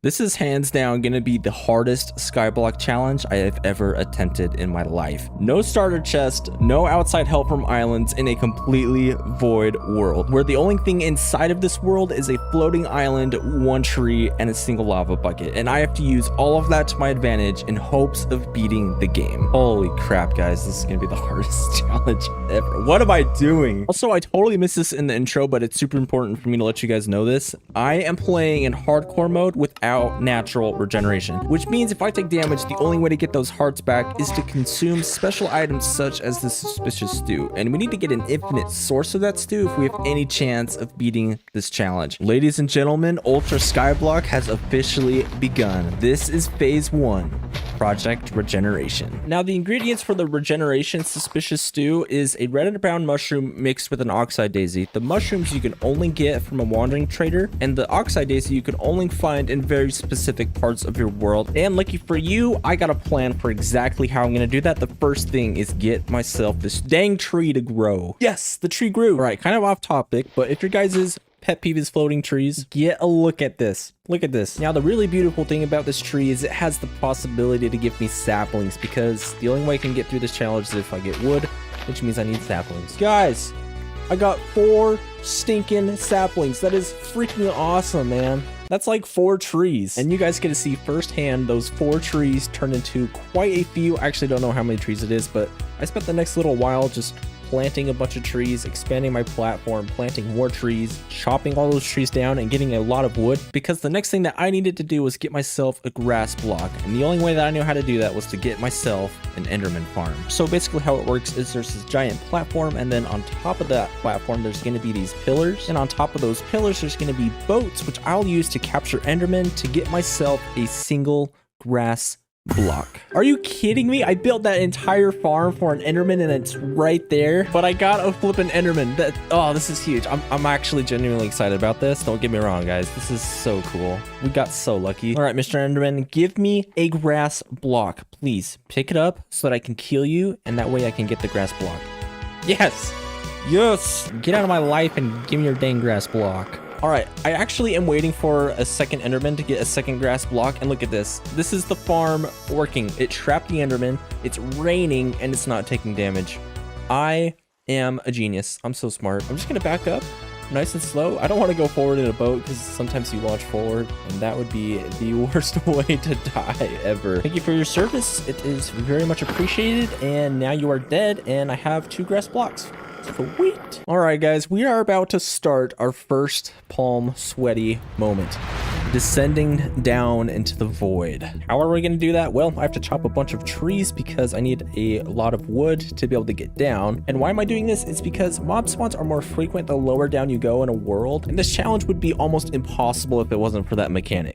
This is hands down gonna be the hardest SkyBlock challenge I have ever attempted in my life. No starter chest, no outside help from islands in a completely void world, where the only thing inside of this world is a floating island, one tree, and a single lava bucket. And I have to use all of that to my advantage in hopes of beating the game. Holy crap, guys, this is gonna be the hardest challenge ever. What am I doing? Also, I totally missed this in the intro, but it's super important for me to let you guys know this. I am playing in hardcore mode without natural regeneration, which means if I take damage, the only way to get those hearts back is to consume special items such as the suspicious stew, and we need to get an infinite source of that stew if we have any chance of beating this challenge. Ladies and gentlemen, Ultra SkyBlock has officially begun. This is phase 1. Project Regeneration. Now, the ingredients for the Regeneration suspicious stew is a red and brown mushroom mixed with an oxide daisy. The mushrooms you can only get from a wandering trader, and the oxide daisy you can only find in very specific parts of your world. And lucky for you, I got a plan for exactly how I'm gonna do that. The first thing is get myself this dang tree to grow. Yes, the tree grew. All right, kind of off topic, but if your guys' pet peeve is floating trees, get a look at this. Look at this. Now, the really beautiful thing about this tree is it has the possibility to give me saplings, because the only way I can get through this challenge is if I get wood, which means I need saplings. Guys, I got 4 stinking saplings. That is freaking awesome, man. That's like 4 trees. And you guys get to see firsthand those 4 trees turn into quite a few. I actually don't know how many trees it is, but I spent the next little while just planting a bunch of trees, expanding my platform, planting more trees, chopping all those trees down, and getting a lot of wood, because the next thing that I needed to do was get myself a grass block. And the only way that I knew how to do that was to get myself an Enderman farm. So basically how it works is there's this giant platform, and then on top of that platform there's going to be these pillars, and on top of those pillars there's going to be boats, which I'll use to capture Endermen to get myself a single grass block. Are you kidding me? I built that entire farm for an Enderman and it's right there, but I got a flippin' Enderman. This is huge. I'm actually genuinely excited about this. Don't get me wrong, guys. This is so cool. We got so lucky. All right, Mr. Enderman, give me a grass block, please. Pick it up so that I can kill you, and that way I can get the grass block. Yes. Yes. Get out of my life and give me your dang grass block. All right, I actually am waiting for a second Enderman to get a second grass block, and look at this. This is the farm working. It trapped the Enderman, it's raining, and it's not taking damage. I am a genius. I'm so smart. I'm just gonna back up nice and slow. I don't want to go forward in a boat because sometimes you launch forward, and that would be the worst way to die ever. Thank you for your service. It is very much appreciated, and now you are dead, and I have 2 grass blocks. Sweet. All right, guys, we are about to start our first palm sweaty moment. Descending down into the void. How are we going to do that? Well, I have to chop a bunch of trees because I need a lot of wood to be able to get down. And why am I doing this? It's because mob spawns are more frequent the lower down you go in a world. And this challenge would be almost impossible if it wasn't for that mechanic.